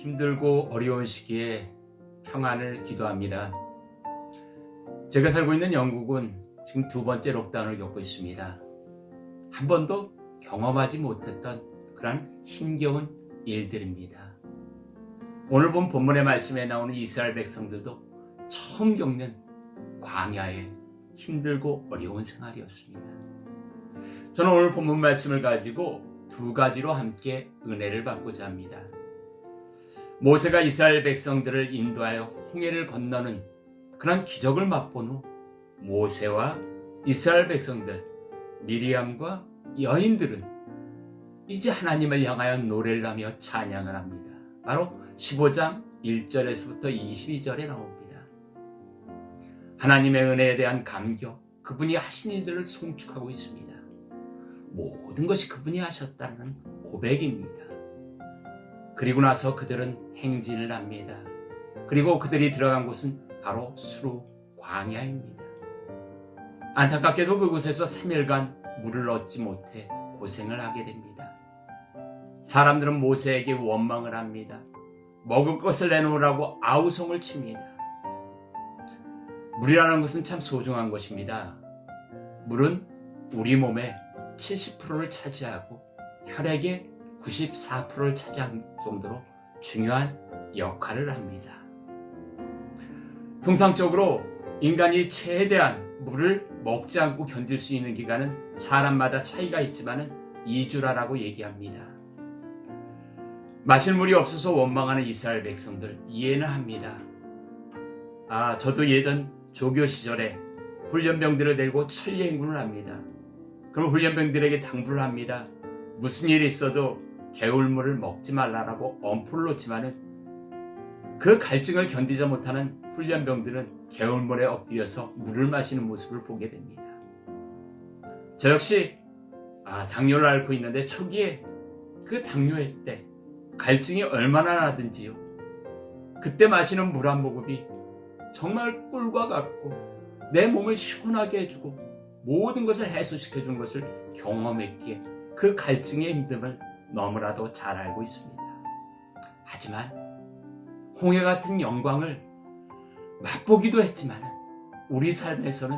힘들고 어려운 시기에 평안을 기도합니다. 제가 살고 있는 영국은 지금 두 번째 록다운을 겪고 있습니다. 한 번도 경험하지 못했던 그런 힘겨운 일들입니다. 오늘 본 본문의 말씀에 나오는 이스라엘 백성들도 처음 겪는 광야의 힘들고 어려운 생활이었습니다. 저는 오늘 본문 말씀을 가지고 두 가지로 함께 은혜를 받고자 합니다. 모세가 이스라엘 백성들을 인도하여 홍해를 건너는 그런 기적을 맛본 후 모세와 이스라엘 백성들, 미리암과 여인들은 이제 하나님을 향하여 노래를 하며 찬양을 합니다. 바로 15장 1절에서부터 22절에 나옵니다. 하나님의 은혜에 대한 감격, 그분이 하신 일들을 송축하고 있습니다. 모든 것이 그분이 하셨다는 고백입니다. 그리고 나서 그들은 행진을 합니다. 그리고 그들이 들어간 곳은 바로 수루 광야입니다. 안타깝게도 그곳에서 3일간 물을 얻지 못해 고생을 하게 됩니다. 사람들은 모세에게 원망을 합니다. 먹을 것을 내놓으라고 아우성을 칩니다. 물이라는 것은 참 소중한 것입니다. 물은 우리 몸의 70%를 차지하고 혈액의 94%를 차지할 정도로 중요한 역할을 합니다. 통상적으로 인간이 최대한 물을 먹지 않고 견딜 수 있는 기간은 사람마다 차이가 있지만 2주라고 얘기합니다. 마실 물이 없어서 원망하는 이스라엘 백성들 이해는 합니다. 저도 예전 조교 시절에 훈련병들을 데리고 천리 행군을 합니다. 그럼 훈련병들에게 당부를 합니다. 무슨 일이 있어도 개울물을 먹지 말라라고 엄포를 놓지만은 그 갈증을 견디지 못하는 훈련병들은 개울물에 엎드려서 물을 마시는 모습을 보게 됩니다. 저 역시 당뇨를 앓고 있는데 초기에 그 당뇨의 때 갈증이 얼마나 나든지요. 그때 마시는 물 한 모금이 정말 꿀과 같고 내 몸을 시원하게 해주고 모든 것을 해소시켜준 것을 경험했기에 그 갈증의 힘듦을 너무나도 잘 알고 있습니다. 하지만 홍해 같은 영광을 맛보기도 했지만 우리 삶에서는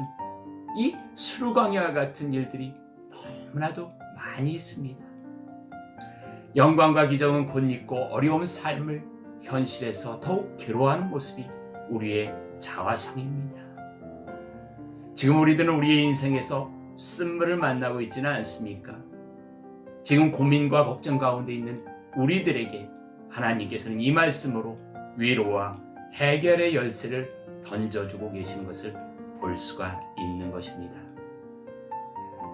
이 수루광야 같은 일들이 너무나도 많이 있습니다. 영광과 기적은 곧 있고 어려운 삶을 현실에서 더욱 괴로워하는 모습이 우리의 자화상입니다. 지금 우리들은 우리의 인생에서 쓴물을 만나고 있지는 않습니까? 지금 고민과 걱정 가운데 있는 우리들에게 하나님께서는 이 말씀으로 위로와 해결의 열쇠를 던져주고 계신 것을 볼 수가 있는 것입니다.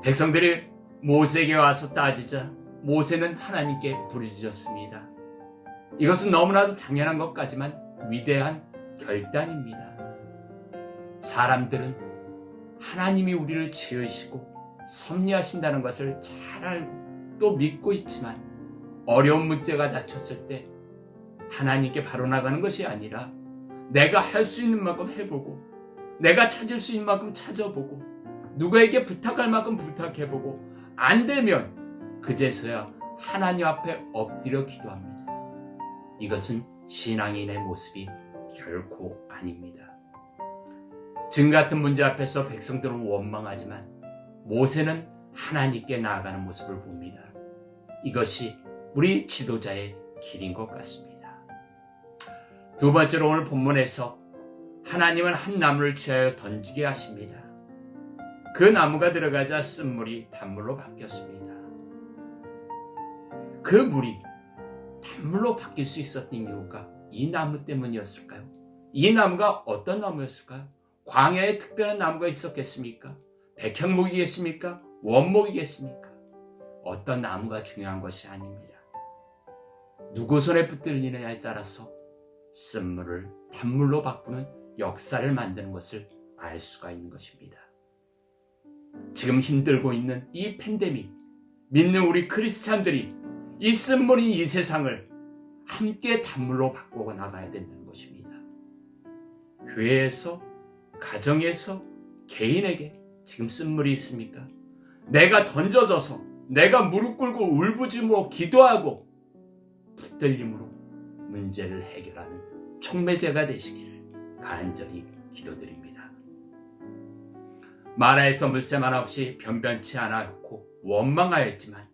백성들이 모세에게 와서 따지자 모세는 하나님께 부르짖었습니다. 이것은 너무나도 당연한 것 같지만 위대한 결단입니다. 사람들은 하나님이 우리를 지으시고 섭리하신다는 것을 잘 알고 또 믿고 있지만 어려운 문제가 닥쳤을 때 하나님께 바로 나가는 것이 아니라 내가 할 수 있는 만큼 해보고 내가 찾을 수 있는 만큼 찾아보고 누구에게 부탁할 만큼 부탁해보고 안 되면 그제서야 하나님 앞에 엎드려 기도합니다. 이것은 신앙인의 모습이 결코 아닙니다. 지금 같은 문제 앞에서 백성들은 원망하지만 모세는 하나님께 나아가는 모습을 봅니다. 이것이 우리 지도자의 길인 것 같습니다. 두 번째로 오늘 본문에서 하나님은 한 나무를 취하여 던지게 하십니다. 그 나무가 들어가자 쓴물이 단물로 바뀌었습니다. 그 물이 단물로 바뀔 수 있었던 이유가 이 나무 때문이었을까요? 이 나무가 어떤 나무였을까요? 광야에 특별한 나무가 있었겠습니까? 백향목이겠습니까? 원목이겠습니까? 어떤 나무가 중요한 것이 아닙니다. 누구 손에 붙들리느냐에 따라서 쓴물을 단물로 바꾸는 역사를 만드는 것을 알 수가 있는 것입니다. 지금 힘들고 있는 이 팬데믹, 믿는 우리 크리스찬들이 이 쓴물인 이 세상을 함께 단물로 바꾸어 나가야 된다는 것입니다. 교회에서, 가정에서, 개인에게 지금 쓴물이 있습니까? 내가 던져져서 내가 무릎 꿇고 울부짖고 기도하고 붙들림으로 문제를 해결하는 촉매제가 되시기를 간절히 기도드립니다. 마라에서 물샘 하나 없이 변변치 않았고 원망하였지만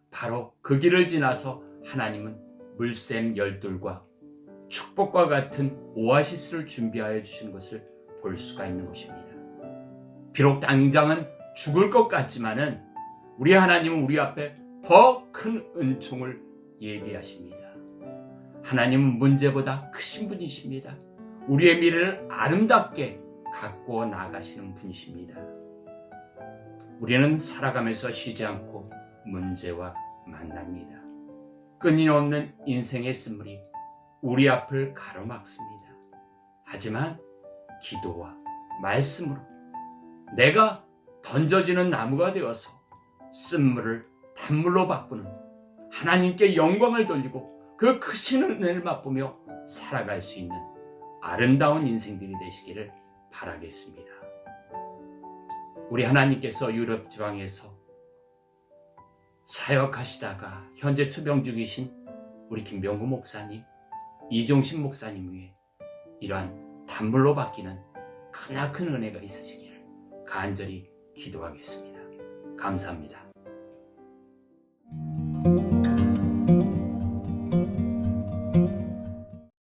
바로 그 길을 지나서 하나님은 물샘 열둘과 축복과 같은 오아시스를 준비하여 주신 것을 볼 수가 있는 것입니다. 비록 당장은 죽을 것 같지만은 우리 하나님은 우리 앞에 더 큰 은총을 예비하십니다. 하나님은 문제보다 크신 분이십니다. 우리의 미래를 아름답게 가꾸어 나가시는 분이십니다. 우리는 살아가면서 쉬지 않고 문제와 만납니다. 끊임없는 인생의 쓴물이 우리 앞을 가로막습니다. 하지만 기도와 말씀으로 내가 던져지는 나무가 되어서 쓴물을 단물로 바꾸는 하나님께 영광을 돌리고 그 크신 은혜를 맛보며 살아갈 수 있는 아름다운 인생들이 되시기를 바라겠습니다. 우리 하나님께서 유럽 지방에서 사역하시다가 현재 투병 중이신 우리 김병구 목사님, 이종신 목사님 위에 이러한 단물로 바뀌는 크나큰 은혜가 있으시기를 간절히 기도하겠습니다. 감사합니다.